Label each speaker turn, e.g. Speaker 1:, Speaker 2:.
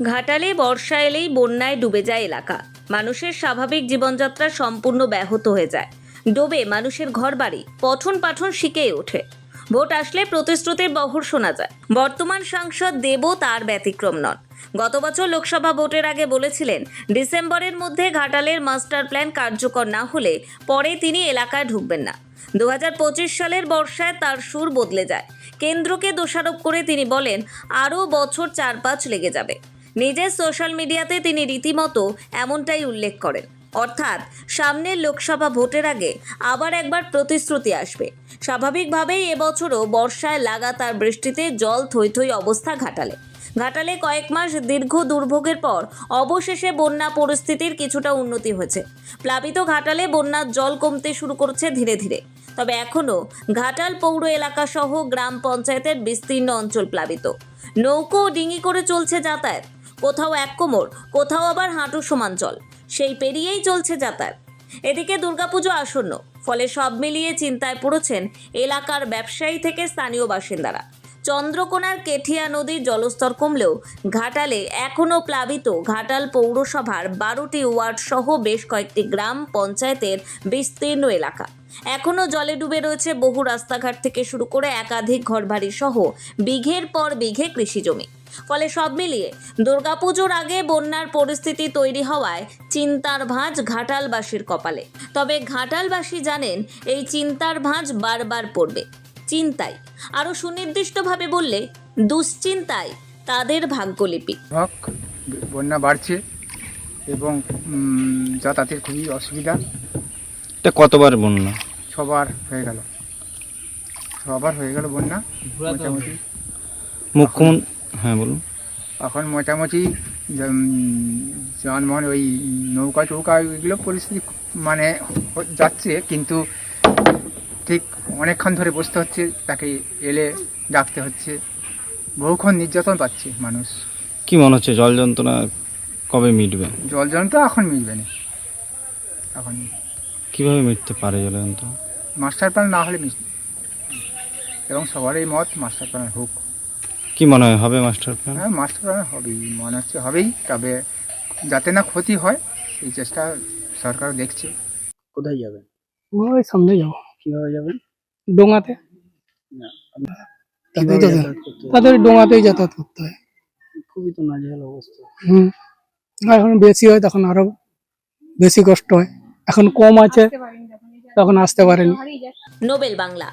Speaker 1: ঘাটালে বর্ষা এলেই বন্যায় ডুবে যায় এলাকা। মানুষের স্বাভাবিক জীবনযাত্রা সম্পূর্ণ ব্যাহত হয়ে যায়। ডোবে মানুষের ঘরবাড়ি, পঠন পাঠন শিখেই ওঠে। ভোট আসলে প্রতিশ্রুতির বহর শোনা যায়। বর্তমান সাংসদ দেবও তার ব্যতিক্রম নন। গত বছর লোকসভা ভোটের আগে বলেছিলেন ডিসেম্বরের মধ্যে ঘাটালের মাস্টার প্ল্যান কার্যকর না হলে পরে তিনি এলাকায় ঢুকবেন না। 2025 সালের বর্ষায় তার সুর বদলে যায়। কেন্দ্রকে দোষারোপ করে তিনি বলেন আরও বছর 4-5 লেগে যাবে। নিজের সোশ্যাল মিডিয়াতে তিনি রীতিমতো এমনটাই উল্লেখ করেন, অর্থাৎ সামনের লোকসভা ভোটের আগে আবার একবার প্রতিশ্রুতি আসবে। স্বাভাবিকভাবেই এবছরও বর্ষায় লাগাতার বৃষ্টিতে জল থই থই অবস্থা ঘাটালে কয়েক মাস দীর্ঘ দুর্ভোগের পর অবশেষে বন্যা পরিস্থিতির কিছুটা উন্নতি হয়েছে। প্লাবিত ঘাটালে বন্যার জল কমতে শুরু করেছে ধীরে ধীরে। তবে এখনও ঘাটাল পৌর এলাকা সহ গ্রাম পঞ্চায়েতের বিস্তীর্ণ অঞ্চল প্লাবিত। নৌকো ও ডিঙি করে চলছে যাতায়াত। কোথাও 1 কোমর, কোথাও আবার হাঁটু সমান জল, সেই পেরিয়েই চলছে যাতায়াত। এদিকে দুর্গাপুজো আসন্ন, ফলে সব মিলিয়ে চিন্তায় পড়েছেন এলাকার ব্যবসায়ী থেকে স্থানীয় বাসিন্দারা। চন্দ্রকোনার কেঠিয়া নদীর জলস্তর কমলেও ঘাটালে এখনও প্লাবিত ঘাটাল পৌরসভার 12টি ওয়ার্ড সহ বেশ কয়েকটি গ্রাম পঞ্চায়েতের বিস্তীর্ণ এলাকা। এখনও জলে ডুবে রয়েছে বহু রাস্তাঘাট থেকে শুরু করে একাধিক ঘরবাড়ি সহ বিঘের পর বিঘে কৃষিজমি। ফলে সব মিলিয়ে দুর্গাপুজোর আগে বন্যার পরিস্থিতি তৈরি হওয়ায় চিন্তার ভাঁজ ঘাটালবাসীর কপালে। তবে ঘাটালবাসী জানেন এই চিন্তার ভাঁজ বারবার পড়বে। চিন্তায়, আরও সুনির্দিষ্টভাবে বললে দুশ্চিন্তায় তাদের ভাগ্যলিপি।
Speaker 2: বন্যা বাড়ছে এবং যাতায়াতের খুবই অসুবিধা।
Speaker 3: এটা কতবার বন্যা?
Speaker 2: ছবার হয়ে গেল বন্যা মোটামুটি।
Speaker 3: মুখ্যমন্ত্রী, হ্যাঁ বলুন।
Speaker 2: এখন মোটামুটি যানবাহন ওই নৌকা টৌকা এগুলো পরিস্থিতি মানে যাচ্ছে, কিন্তু ঠিক অনেকক্ষণ ধরে বসতে হচ্ছে, তাকে এলে ডাকতে হচ্ছে, বহুক্ষণ নির্যাতন পাচ্ছে মানুষ।
Speaker 3: কি মনে হচ্ছে জল যন্ত্রণা কবে মিটবে?
Speaker 2: জল যন্ত্রণা এখন মিটবে না। এখন
Speaker 3: কিভাবে মিটতে পারে জল যন্ত্রণা?
Speaker 2: মাস্টার প্ল্যান না হলে মিটবে, এবং সবারই মত মাস্টার প্ল্যান হোক।
Speaker 3: কি মনে হয় হবে মাস্টার প্ল্যান?
Speaker 2: হ্যাঁ, মাস্টার প্ল্যান হবেই, মনে হচ্ছে হবেই, তবে যাতে না ক্ষতি হয় এই চেষ্টা সরকার দেখছে।
Speaker 4: কোথায় যাবেন?
Speaker 5: ওই সামনে যাবো।
Speaker 4: কিভাবে যাবেন?
Speaker 5: ডোঙাতে।
Speaker 4: কিভাবে যাতায়াত করতে হবে?
Speaker 5: তাদের ডোঙাতেই যাতায়াত করতে হয়।
Speaker 4: খুবই তো নাজেহাল অবস্থা।
Speaker 5: আর এখন বেশি হয় তখন আরো বেশি কষ্ট হয়। এখন কম আছে তখন আসতে পারেনি।
Speaker 1: নোবেল বাংলা।